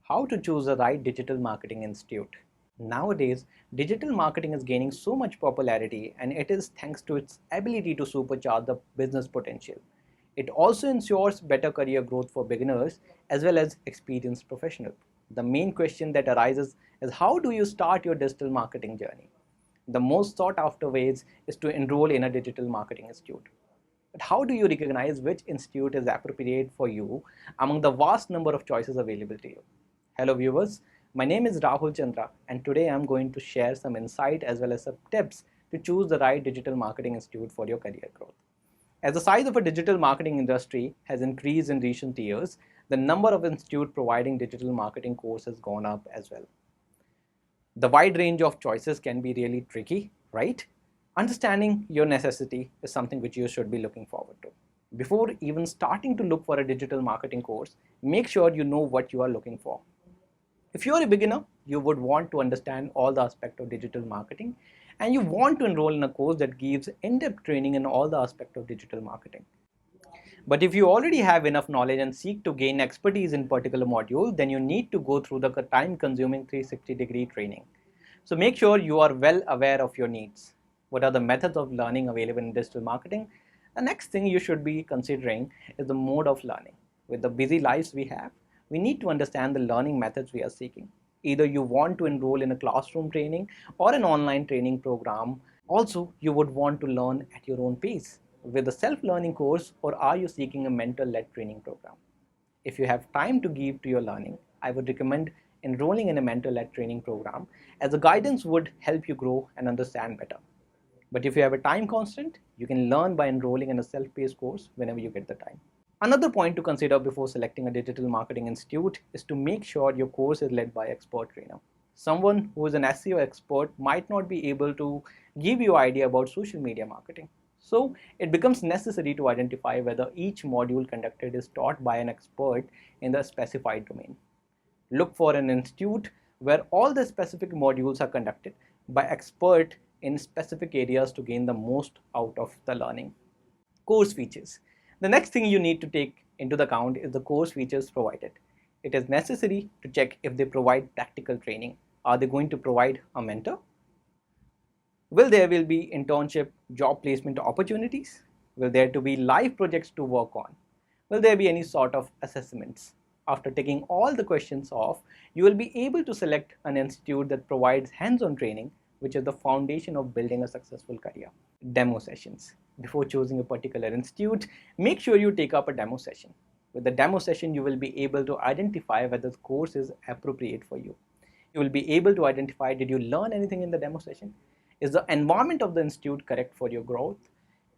How to choose the right digital marketing institute. Nowadays, digital marketing is gaining so much popularity, and it is thanks to its ability to supercharge the business potential. It also ensures better career growth for beginners as well as experienced professionals. The main question that arises is, how do you start your digital marketing journey? The most sought after ways is to enroll in a digital marketing institute. But how do you recognize which institute is appropriate for you among the vast number of choices available to you? Hello viewers, my name is Rahul Chandra, and today I'm going to share some insight as well as some tips to choose the right digital marketing institute for your career growth. As the size of a digital marketing industry has increased in recent years, the number of institutes providing digital marketing courses has gone up as well. The wide range of choices can be really tricky, right? Understanding your necessity is something which you should be looking forward to. Before even starting to look for a digital marketing course, make sure you know what you are looking for. If you are a beginner, you would want to understand all the aspects of digital marketing, and you want to enroll in a course that gives in-depth training in all the aspects of digital marketing. But if you already have enough knowledge and seek to gain expertise in particular module, then you need to go through the time-consuming 360-degree training. So make sure you are well aware of your needs. What are the methods of learning available in digital marketing? The next thing you should be considering is the mode of learning. With the busy lives we have, we need to understand the learning methods we are seeking. Either you want to enroll in a classroom training or an online training program. Also, you would want to learn at your own pace with a self-learning course, or are you seeking a mentor-led training program? If you have time to give to your learning, I would recommend enrolling in a mentor-led training program, as the guidance would help you grow and understand better. But if you have a time constraint, you can learn by enrolling in a self-paced course whenever you get the time. Another point to consider before selecting a digital marketing institute is to make sure your course is led by an expert trainer. Someone who is an SEO expert might not be able to give you an idea about social media marketing. So it becomes necessary to identify whether each module conducted is taught by an expert in the specified domain. Look for an institute where all the specific modules are conducted by expert in specific areas to gain the most out of the learning. Course features. The next thing you need to take into the account is the course features provided. It is necessary to check if they provide practical training. Are they going to provide a mentor? Will there be internship, job placement opportunities? Will there to be live projects to work on? Will there be any sort of assessments? After taking all the questions off, you will be able to select an institute that provides hands-on training, which is the foundation of building a successful career. Demo sessions. Before choosing a particular institute, make sure you take up a demo session. With the demo session, you will be able to identify whether the course is appropriate for you. You will be able to identify, did you learn anything in the demo session? Is the environment of the institute correct for your growth?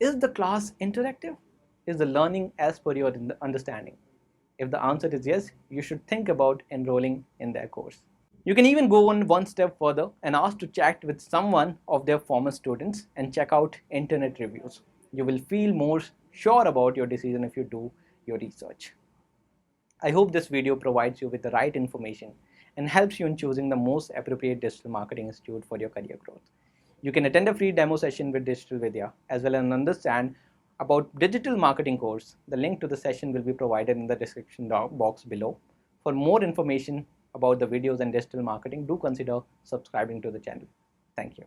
Is the class interactive? Is the learning as per your understanding? If the answer is yes, you should think about enrolling in their course. You can even go on one step further and ask to chat with someone of their former students and check out internet reviews. You will feel more sure about your decision if you do your research. I hope this video provides you with the right information and helps you in choosing the most appropriate digital marketing institute for your career growth. You can attend a free demo session with Digital Vidya as well as understand about digital marketing course. The link to the session will be provided in the description box below. For more information about the videos and digital marketing, do consider subscribing to the channel. Thank you.